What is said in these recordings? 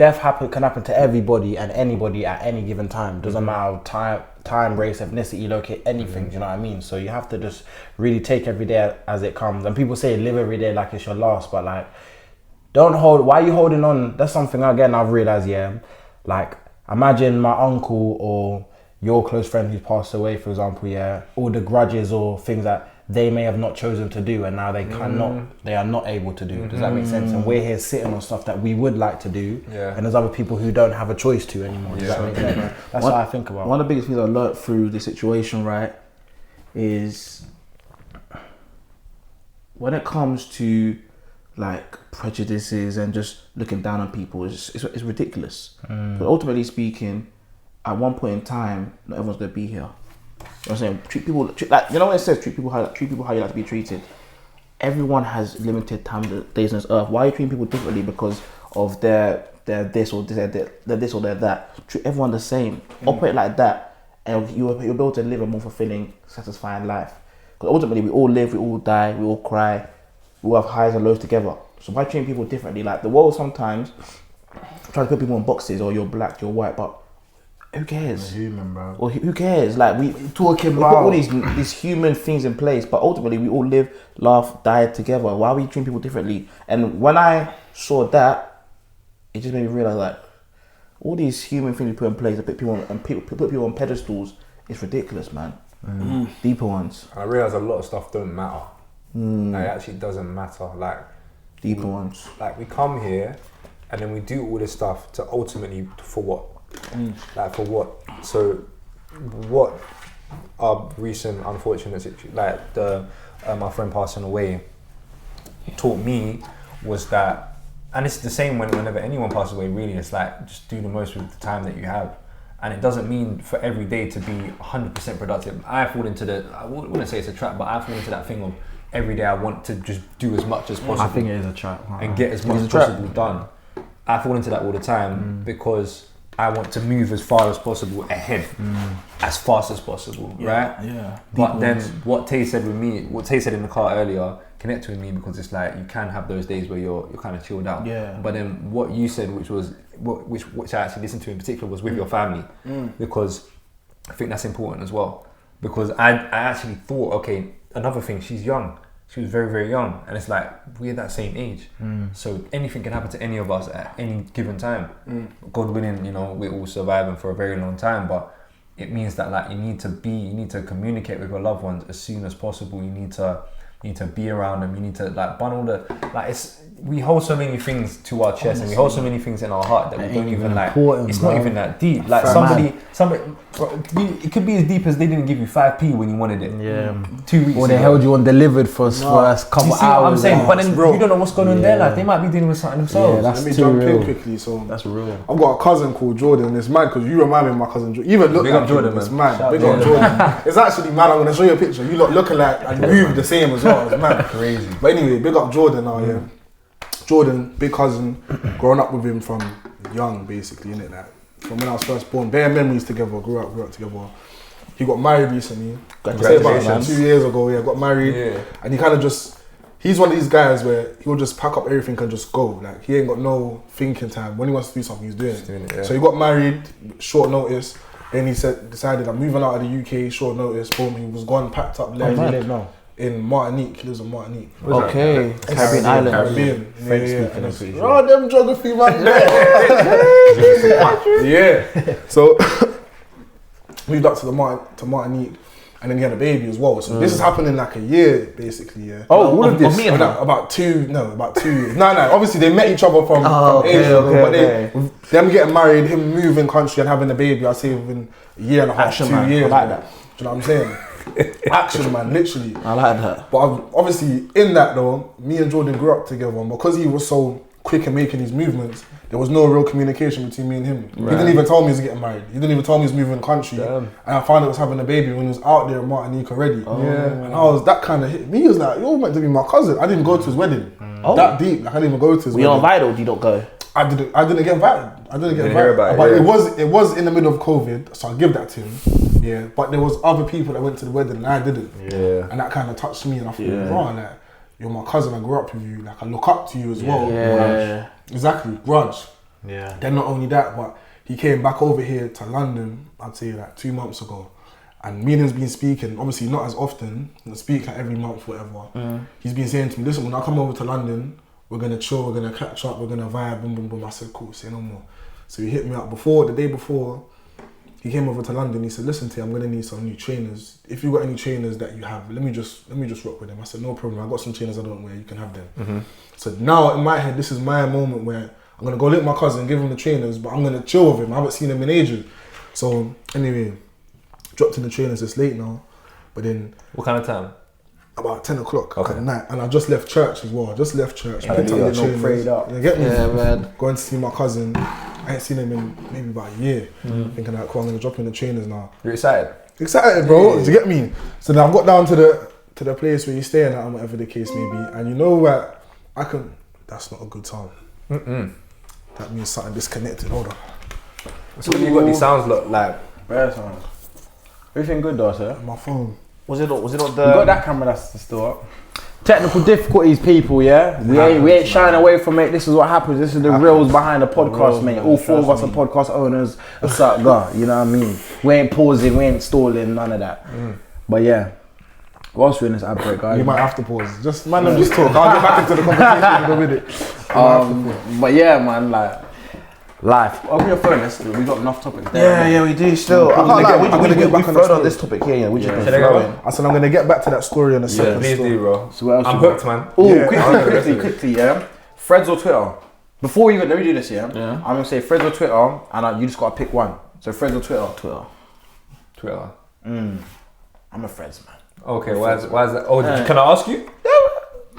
death can happen to everybody and anybody at any given time. Doesn't matter time, race, ethnicity, locate, anything. Do you know what I mean? So you have to just really take every day as it comes. And people say live every day like it's your last, but like, why are you holding on? That's something again I've realized. Yeah, like imagine my uncle or your close friend who's passed away, for example. Yeah, all the grudges or things that they may have not chosen to do, and now they are not able to do. Does that make sense? And we're here sitting on stuff that we would like to do, and there's other people who don't have a choice to anymore. Does that make sense? That's what I think about. One of the biggest things I learned through this situation, right, is when it comes to like prejudices and just looking down on people, it's ridiculous. But ultimately speaking, at one point in time, not everyone's gonna be here. You know what I'm saying? Treat people like, you know what it says, treat people how you like to be treated. Everyone has limited time, days on this earth. Why are you treating people differently because of their this or their this or their that? Treat everyone the same. Operate like that, and you'll be able to live a more fulfilling, satisfying life. Because ultimately, we all live, we all die, we all cry, we all have highs and lows together. So why treat people differently? Like the world sometimes tries to put people in boxes, or you're black, you're white, but who cares? You're human, bro. Or who cares? Like we talking put about all these human things in place, but ultimately we all live, laugh, die together. Why are we treating people differently? And when I saw that, it just made me realize like all these human things we put in place, that put people on pedestals, it's ridiculous, man. Deeper ones. I realize a lot of stuff don't matter. Like, it actually doesn't matter. Like deeper ones. Like we come here, and then we do all this stuff to ultimately for what? Like for what? So what our recent unfortunate situation, like my friend passing away, taught me was that, and it's the same whenever anyone passes away, really, it's like just do the most with the time that you have. And it doesn't mean for every day to be 100% productive. I fall into I wouldn't say it's a trap, but I fall into that thing of every day I want to just do as much as possible. I think it is a trap. And get as much as possible done. I fall into that all the time because I want to move as far as possible ahead, as fast as possible, right? Yeah. But then what Tay said in the car earlier connected with me, because it's like you can have those days where you're kind of chilled out. Yeah. But then what you said, which I actually listened to in particular, was with your family, because I think that's important as well. Because I actually thought, okay, another thing, she's young. She was very, very young, and it's like we're that same age, so anything can happen to any of us at any given time. God willing, we're all surviving for a very long time, but it means that like you need to communicate with your loved ones as soon as possible. You need to be around them. You need to like bundle we hold so many things to our chest, and we hold so many things in our heart that we don't even like. It's not even that deep. Like somebody, it could be as deep as they didn't give you 5p when you wanted it. Yeah. 2 weeks. Or they held you undelivered for a couple hours. What I'm saying, but then real. you don't know what's going on in their life. They might be dealing with something themselves. Yeah, that's Let me too jump real. in quickly. So That's real. I've got a cousin called Jordan. It's mad because you remind me of my cousin Jordan. Even look Big like up Jordan, him, it's man. mad. Big up Jordan. It's actually mad. I'm gonna show you a picture. You lot looking like and move the same as well. It's mad. Crazy. But anyway, big up Jordan now. Yeah. Jordan, big cousin, growing up with him from young, basically, innit? Like from when I was first born, bare memories together. Grew up together. He got married recently. Say about 2 years ago. Yeah, got married, and he kind of he's one of these guys where he'll just pack up everything and just go. Like he ain't got no thinking time. When he wants to do something, he's doing it. Yeah. So he got married, short notice. Then he decided I'm moving out of the UK, short notice. Boom, he was gone, packed up, left. In Martinique, he lives in Martinique. Okay, Caribbean island. Caribbean. French speaking, I'm pretty sure. Oh, them geography man there. Yeah. So moved up to Martinique, and then he had a baby as well. So this is happening in like a year, basically. Yeah. Oh, all of this. About 2 years. No, obviously they met each other from Asia, but them getting married, him moving country and having a baby, I'd say within a year and a half, Action, 2 man. years. I like that. Do you know what I'm saying? Action, man, literally. I like that. But obviously, in that though, me and Jordan grew up together, and because he was so quick in making his movements, there was no real communication between me and him. Right. He didn't even tell me he was getting married. He didn't even tell me he was moving country. Damn. And I found out he was having a baby when he was out there in Martinique already. Oh. Yeah. And that kind of hit me. He was like, you're meant to be my cousin. I didn't go to his wedding. That deep. Like, I didn't even go to his wedding. Were you invited or did you not go? I didn't get invited. But it was in the middle of COVID, so I'll give that to him. Yeah, but there was other people that went to the wedding and I didn't. Yeah. And that kind of touched me, and I thought, bro, like, you're my cousin, I grew up with you, like I look up to you as well. Yeah. Exactly, grudge. Yeah. Then not only that, but he came back over here to London, I'd say like 2 months ago. And me and him's been speaking, obviously not as often, we speak like every month, whatever. He's been saying to me, listen, when I come over to London, we're gonna chill, we're gonna catch up, we're gonna vibe, boom, boom, boom. I said, cool, say no more. So he hit me up the day before, he came over to London, he said, listen to you, I'm gonna need some new trainers. If you got any trainers that you have, let me just rock with them. I said, no problem, I got some trainers I don't wear, you can have them. So now in my head, this is my moment where I'm gonna go look at my cousin, give him the trainers, but I'm gonna chill with him. I haven't seen him in ages. So anyway, dropped in the trainers, it's late now. But then What kind of time? about 10 o'clock Okay. at night. And I just left church as well. I just left church. Yeah, Picked up you the got no trainers. prayed up. You get me? Yeah, man. Going to see my cousin. I ain't seen him in maybe about a year. Thinking like, cool, I'm gonna drop in the trainers now. You're excited? Excited, bro. Do you get me? So then I've got down to the place where you're staying at, and whatever the case may be. And you know what? That's not a good time. That means something disconnected. Hold on. So when you got these sounds look like Bear sounds. Everything good though, sir? My phone. Was it not We got that camera that's still up. Technical difficulties, people, yeah? We ain't shying away from it. This is what happens. This is the reels behind the podcast, mate. All four of us are podcast owners. What's up, God? You know what I mean? We ain't pausing, we ain't stalling, none of that. But yeah, whilst we're in this outbreak, guys. You might have to pause. Just man, them just talk. I'll get back into the conversation in a minute. But yeah, man, like life. Open your phone. We got enough topics there. Yeah, we do still. I can't lie, I'm gonna get back on further the on this topic here. We just been Should I go flowing. I said I'm gonna get back to that story in a second. please do, bro. So what else I'm you got? hooked, man. Oh, Yeah. quickly, yeah. Threads or Twitter? Before you even let me do this, yeah. Yeah. I'm gonna say Threads or Twitter, and you just gotta pick one. So Threads or Twitter? Twitter. I'm a Threads man. Okay, why is that? Oh, can I ask you?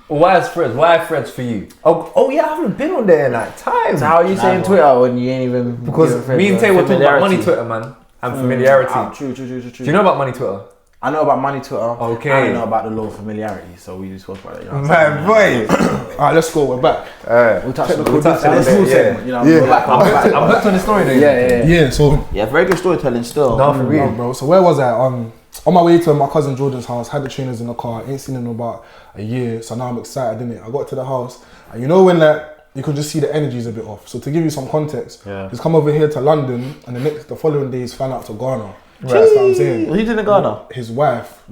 Why is Threads? Why Threads for you? Oh yeah, I haven't been on there in like time. So how are you saying Twitter when you ain't even? Because me and Tay were talking about money Twitter, man, and familiarity. True. Do you know about money Twitter? I know about money Twitter. Okay. I don't know about the law of familiarity, so we just spoke about it. You know what Man, boy. Alright, let's go. We're back. we touched on We'll touch on this it, cool yeah. segment, you know. Yeah. We're back, I'm we're back. hooked on the story, though. Yeah. Yeah. So Yeah, very good storytelling still. No, for real. bro. So where was I? On my way to my cousin Jordan's house. Had the trainers in the car. Ain't seen him in about a year. So now I'm excited, innit? I got to the house, and you know when like you can just see the energy's a bit off. So to give you some context, he's come over here to London, and the following day he's flown out to Ghana. That's what I'm saying. He's in Ghana. His wife,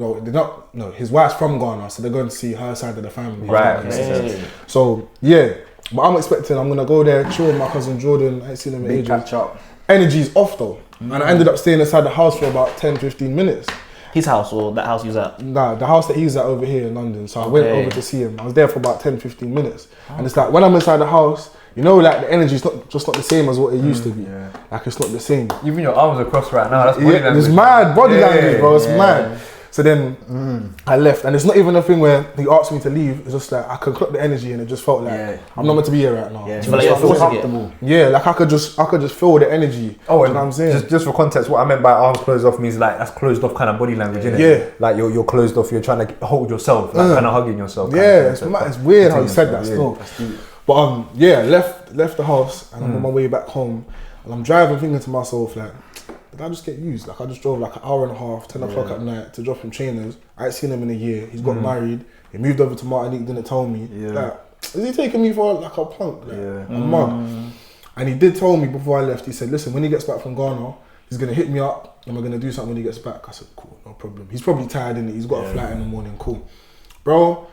his wife's from Ghana, so they're going to see her side of the family. Right. Hey. So yeah, but I'm expecting I'm gonna go there, chill with my cousin Jordan. I ain't seen him in Big ages. catch up. Energy's off though, and I ended up staying inside the house for about 10-15 minutes. His house or that house he was at? Nah, the house that he's at over here in London. So I went Okay. over to see him. I was there for about 10-15 minutes, and it's like when I'm inside the house, you know, like the energy's not the same as what it used to be. Like it's not the same. Even your arms are crossed right now. That's body Yeah, language. it's mad body language, bro. It's mad. So then I left, and it's not even a thing where he asked me to leave. It's just like I could clock the energy, and it just felt like I'm not meant to be here right now. Yeah, Do you feel like you're forcing it? comfortable. Yeah, like I could just feel the energy. Oh, you know what I'm saying? Just for context, what I meant by arms closed off means like that's closed off kind of body language, innit? Yeah. Like you're closed off. You're trying to hold yourself, like kind of hugging yourself. kind Yeah, of it's thing. mad. It's weird how you said that Yeah. still. But yeah, left the house, and I'm on my way back home, and I'm driving, thinking to myself like, did I just get used? Like I just drove like an hour and a half, 10 o'clock at night to drop him trainers. I ain't seen him in a year. He's got married. He moved over to Martinique, didn't tell me. Like, is he taking me for like a punk? Like, a mug? And he did tell me before I left, he said, listen, when he gets back from Ghana, he's gonna hit me up and we're gonna do something when he gets back. I said, cool, no problem. He's probably tired, innit? He's got a flight in the morning, cool. Bro,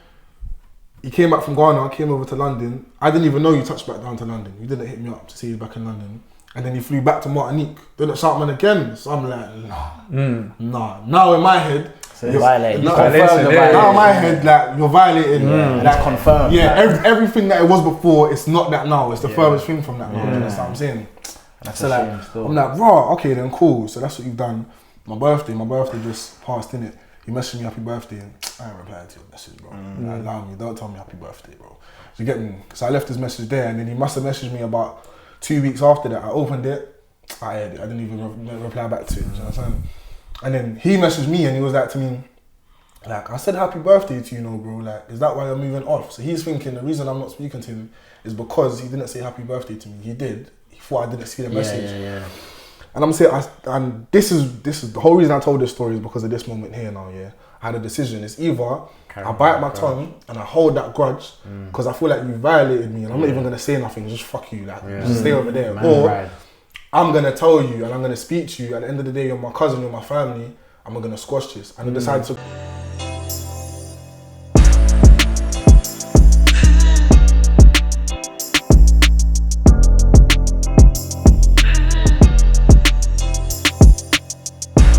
he came back from Ghana, came over to London. I didn't even know you touched back down to London. You didn't hit me up to see you back in London. And then he flew back to Martinique. Didn't shout man again. So I'm like, nah. Now in my head, You're violating. now, violation, yeah. now in my head, like you're violating. And like, it's confirmed. Yeah, everything that it was before, it's not that now. It's the furthest thing from that now. You know what I'm saying? That's So a like, shame still. I'm like, raw, okay then cool. So that's what you've done. My birthday just passed, innit? He messaged me happy birthday and I ain't replied to your message, bro. Like, allow me, don't tell me happy birthday, bro. You get me? So I left his message there, and then he must have messaged me about 2 weeks after that. I opened it, I had it. I didn't even reply back to it. You know what I'm saying? And then he messaged me and he was like to me, like, I said happy birthday to you, know, bro. Like, is that why you're moving off? So he's thinking the reason I'm not speaking to him is because he didn't say happy birthday to me. He did. He thought I didn't see the message. Yeah. And I'm saying, and this is the whole reason I told this story is because of this moment here now, yeah. I had a decision. It's either I bite my tongue and I hold that grudge because I feel like you violated me and I'm not even gonna say nothing. Just fuck you, like just stay over there. Or I'm gonna tell you and I'm gonna speak to you. At the end of the day, you're my cousin, you're my family. I'm gonna squash this. And I decided to.